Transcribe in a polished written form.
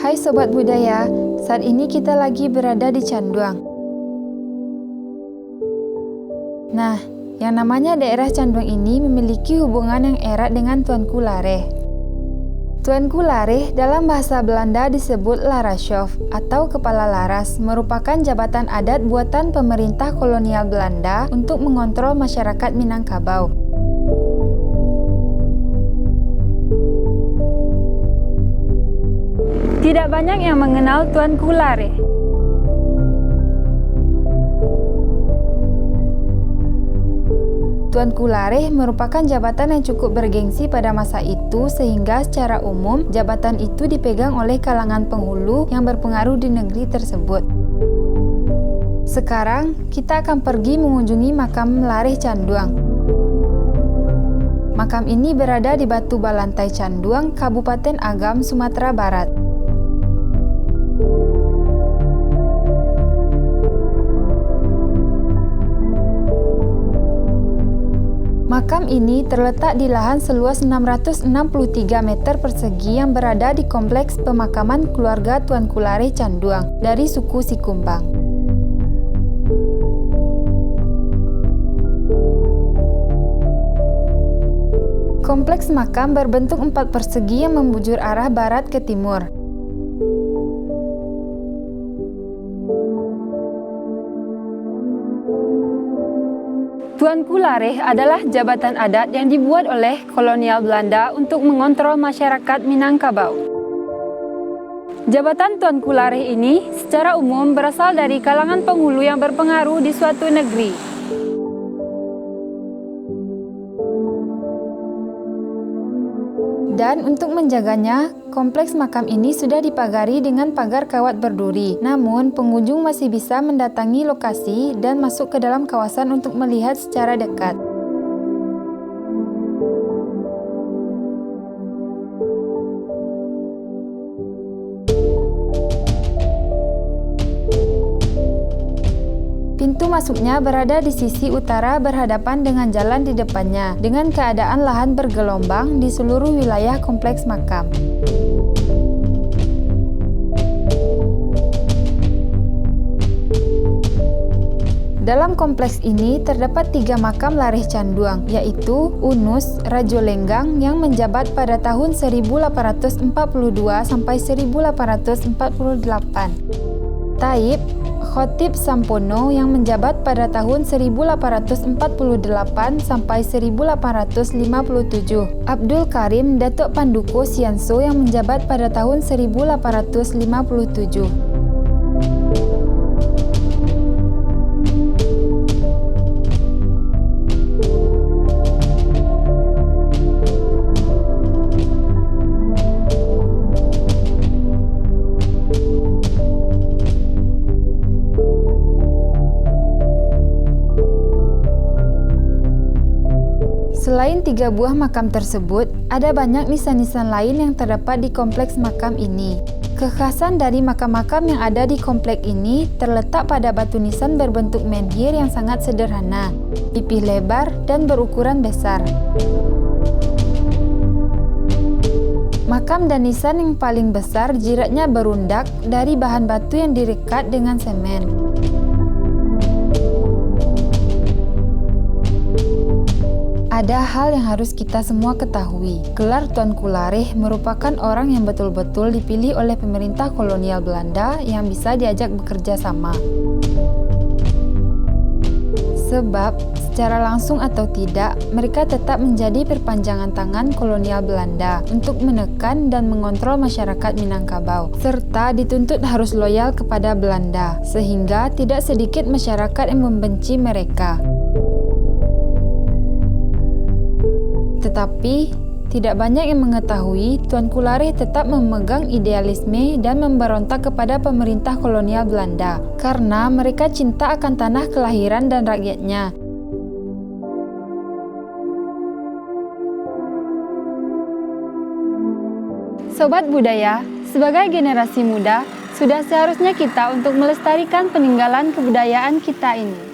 Hai Sobat Budaya, saat ini kita lagi berada di Canduang. Nah, yang namanya daerah Canduang ini memiliki hubungan yang erat dengan Tuanku Lareh. Tuanku Lareh dalam bahasa Belanda disebut Larashof atau Kepala Laras, merupakan jabatan adat buatan pemerintah kolonial Belanda untuk mengontrol masyarakat Minangkabau. Tidak banyak yang mengenal Tuanku Lareh. Tuanku Lareh merupakan jabatan yang cukup bergengsi pada masa itu, sehingga secara umum jabatan itu dipegang oleh kalangan penghulu yang berpengaruh di negeri tersebut. Sekarang kita akan pergi mengunjungi makam Lareh Canduang. Makam ini berada di Batu Balantai Canduang, Kabupaten Agam, Sumatera Barat. Makam ini terletak di lahan seluas 663 meter persegi yang berada di kompleks pemakaman keluarga Tuanku Lareh Canduang dari suku Sikumbang. Kompleks makam berbentuk 4 persegi yang membujur arah barat ke timur. Tuanku Lareh adalah jabatan adat yang dibuat oleh kolonial Belanda untuk mengontrol masyarakat Minangkabau. Jabatan Tuanku Lareh ini secara umum berasal dari kalangan penghulu yang berpengaruh di suatu negeri. Dan untuk menjaganya, kompleks makam ini sudah dipagari dengan pagar kawat berduri. Namun, pengunjung masih bisa mendatangi lokasi dan masuk ke dalam kawasan untuk melihat secara dekat. Pintu masuknya berada di sisi utara berhadapan dengan jalan di depannya, dengan keadaan lahan bergelombang di seluruh wilayah kompleks makam. Dalam kompleks ini terdapat 3 makam Lareh Canduang, yaitu Unus Rajolenggang yang menjabat pada tahun 1842 sampai 1848. Taib Khotib Sampono yang menjabat pada tahun 1848 sampai 1857. Abdul Karim Datuk Panduko Sianso yang menjabat pada tahun 1857. Selain 3 buah makam tersebut, ada banyak nisan-nisan lain yang terdapat di kompleks makam ini. Kekhasan dari makam-makam yang ada di kompleks ini terletak pada batu nisan berbentuk menhir yang sangat sederhana, pipih lebar, dan berukuran besar. Makam dan nisan yang paling besar jiratnya berundak dari bahan batu yang direkat dengan semen. Ada hal yang harus kita semua ketahui. Gelar Tuanku Lareh merupakan orang yang betul-betul dipilih oleh pemerintah kolonial Belanda yang bisa diajak bekerja sama. Sebab, secara langsung atau tidak, mereka tetap menjadi perpanjangan tangan kolonial Belanda untuk menekan dan mengontrol masyarakat Minangkabau, serta dituntut harus loyal kepada Belanda, sehingga tidak sedikit masyarakat yang membenci mereka. Tetapi, tidak banyak yang mengetahui Tuanku Lareh tetap memegang idealisme dan memberontak kepada pemerintah kolonial Belanda karena mereka cinta akan tanah kelahiran dan rakyatnya. Sobat Budaya, sebagai generasi muda, sudah seharusnya kita untuk melestarikan peninggalan kebudayaan kita ini.